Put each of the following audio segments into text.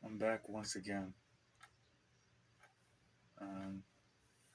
I'm back once again, and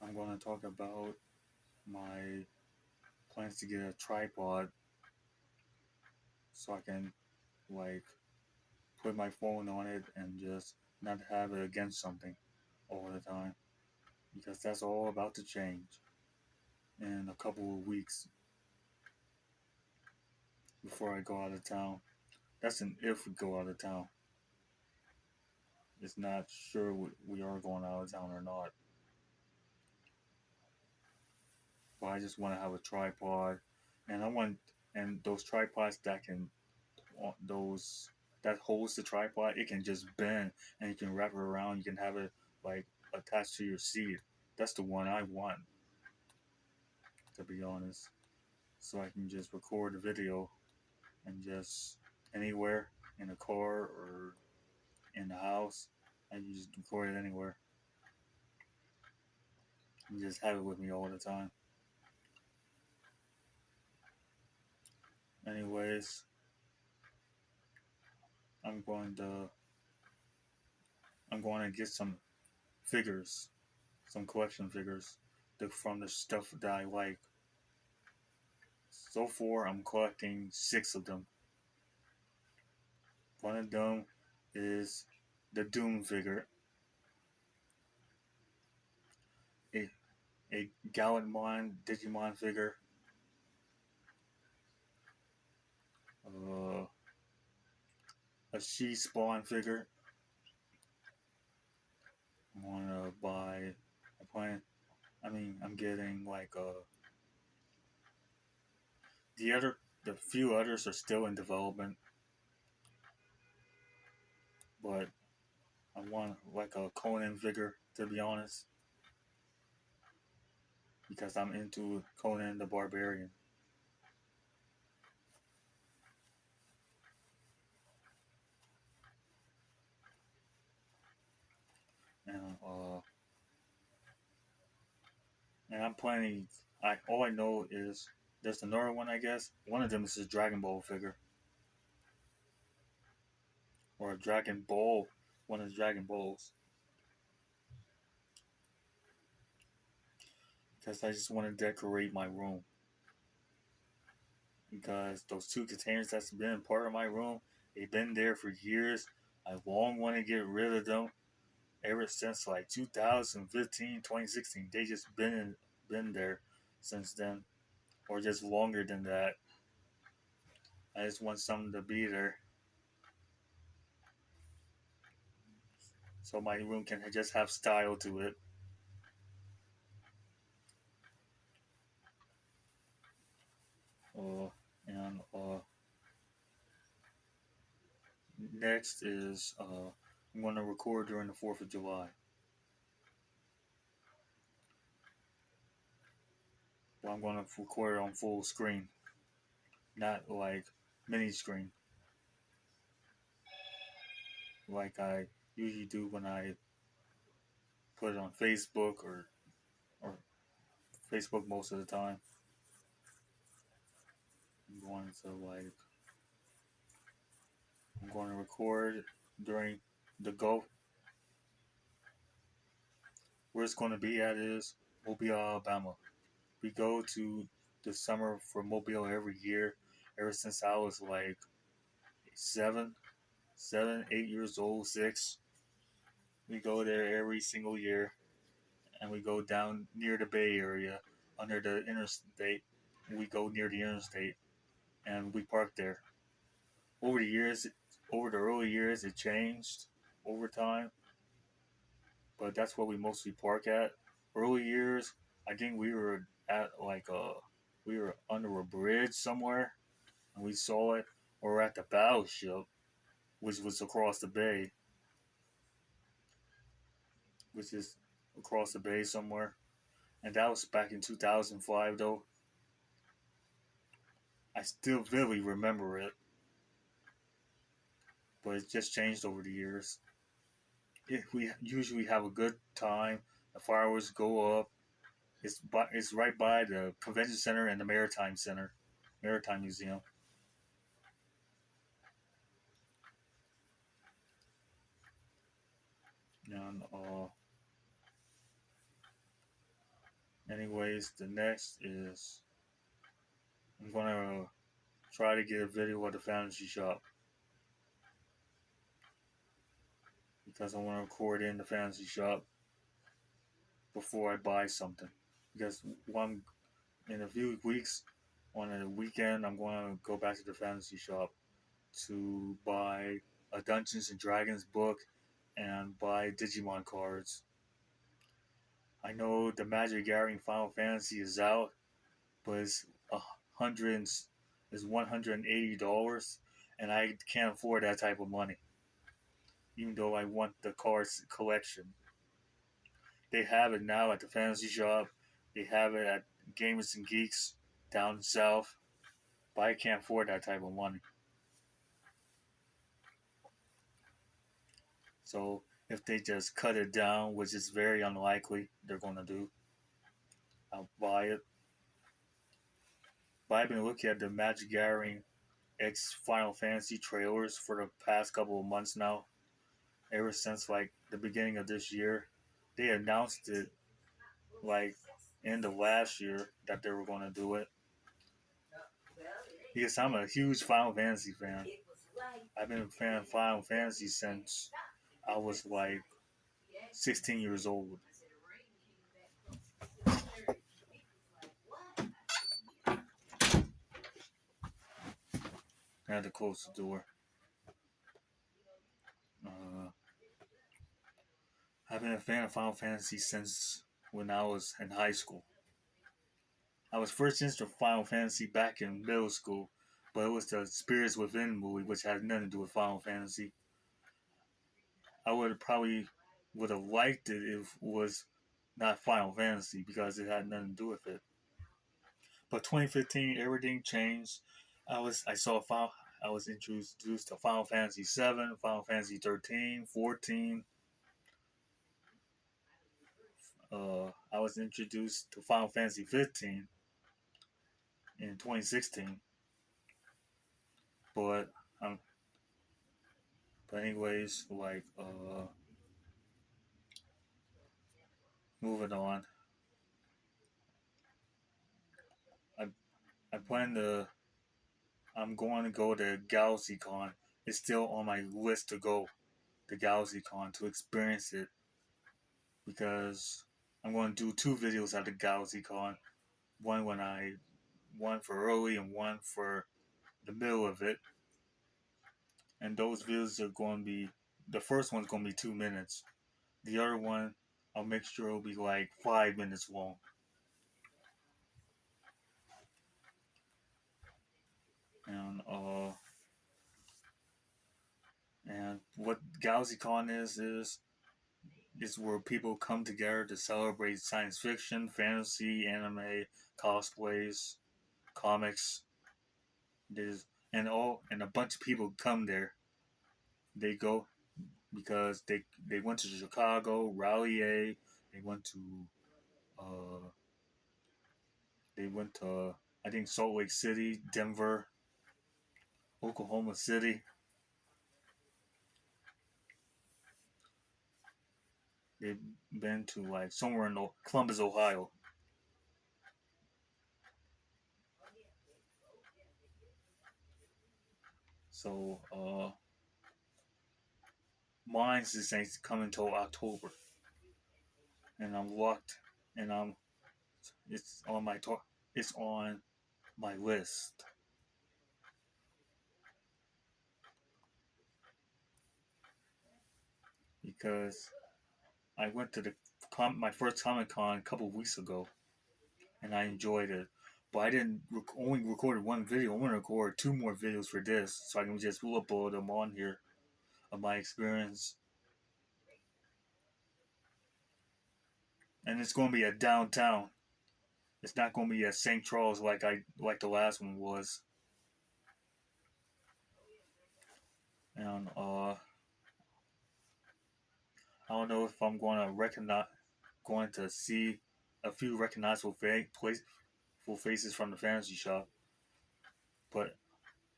I'm going to talk about my plans to get a tripod so I can like put my phone on it and just not have it against something all the time because that's all about to change in a couple of weeks before I go out of town. That's an if we go out of town. It's not sure we are going out of town or not, but I just want to have a tripod, and I want and those tripods that can those that holds the tripod, it can just bend and you can wrap it around. You can have it like attached to your seat. That's the one I want, to be honest. So I can just record a video and just anywhere in a car or in the house, and you just record it anywhere and just have it with me all the time. Anyways, I'm going to I'm going to get some figures, some collection figures, from the stuff that I like. So far, I'm collecting six of them. One of them is the Doom figure, a, a Galaxycon Digimon figure, uh, a She Spawn figure. I want to buy. I plan. I'm getting like the few others are still in development, but I want like a Conan figure, to be honest, because I'm into Conan the Barbarian. And I'm planning. I all I know is there's another one. I guess one of them is a Dragon Ball figure or a Dragon Ball, one of the Dragon Balls. Because I just want to decorate my room. Because those two containers that's been part of my room, they've been there for years. I long want to get rid of them ever since like 2015, 2016. They just been there since then, or just longer than that. I just want something to be there so my room can just have style to it. Uh, and next is I'm going to record during the 4th of July. But I'm going to record it on full screen, not like mini screen, like I usually do when I put it on Facebook or Facebook most of the time. I'm going to like I'm going to record during the go. Where it's going to be at is Mobile, Alabama. We go to the summer for Mobile every year, ever since I was like seven, 8 years old, six. We go there every single year, and we go down near the Bay Area, under the interstate. We go near the interstate, and we park there. Over the years, over the early years, it changed over time, but that's where we mostly park at. Early years, I think we were at we were under a bridge somewhere, and we saw it, or at the battleship, which was across the bay, which is across the bay somewhere. And that was back in 2005, though. I still vividly remember it, but it's just changed over the years. We usually have a good time. The fireworks go up. It's right by the convention center and the Maritime Museum. And anyways, the next is I'm gonna try to get a video of the fantasy shop because I want to record in the fantasy shop before I buy something. Because one in a few weeks, on a weekend, I'm going to go back to the fantasy shop to buy a Dungeons and Dragons book and buy Digimon cards. I know the Magic Gathering Final Fantasy is out, but it's a hundred is $180, and I can't afford that type of money. Even though I want the cards collection, they have it now at the fantasy shop. They have it at Gamers and Geeks down south, but I can't afford that type of money. So if they just cut it down, which is very unlikely they're going to do, I'll buy it. But I've been looking at the Magic Gathering X Final Fantasy trailers for the past couple of months now. Ever since like the beginning of this year, they announced it like end of last year that they were going to do it. Because I'm a huge Final Fantasy fan. I've been a fan of Final Fantasy since I was like 16 years old. I had to close the door. Uh, I've been a fan of Final Fantasy since when I was in high school. I was first into Final Fantasy back in middle school, but it was the Spirits Within movie, which had nothing to do with Final Fantasy. I would have liked it if it was not Final Fantasy because it had nothing to do with it. But 2015, everything changed. I was introduced to Final Fantasy 7, Final Fantasy 13, 14. I was introduced to Final Fantasy 15 in 2016. But um, but anyways, moving on. I I plan to. I'm going to go to galaxycon. It's still on my list to go to galaxycon to experience it because I'm going to do two videos at the galaxycon. One when I one for early and one for the middle of it. And those videos are going to be the first one's going to be 2 minutes. The other one, I'll make sure it'll be like 5 minutes long. And what GalaxyCon is where people come together to celebrate science fiction, fantasy, anime, cosplays, comics. There's and a bunch of people come there. They go because they went to Chicago, Raleigh. They went to uh, they went to I think Salt Lake City, Denver, Oklahoma City. They've been to like somewhere in Columbus, Ohio. So mine's just ain't coming till October, and I'm locked, and it's on it's on my list because I went to my first Comic Con a couple of weeks ago, and I enjoyed it. But I didn't only recorded one video. I'm gonna record two more videos for this, so I can just upload them on here of my experience. And it's gonna be at downtown. It's not gonna be at St. Charles like the last one was. And I don't know if I'm going to see a few recognizable faces from the fantasy shop, but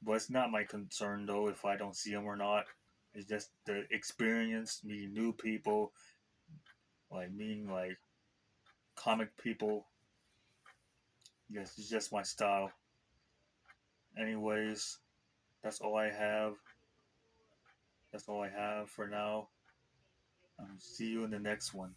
it's not my concern though if I don't see them or not. It's just the experience, meeting new people, like meeting like comic people. Yes, it's just my style. Anyways, that's all I have. That's all I have for now. See you in the next one.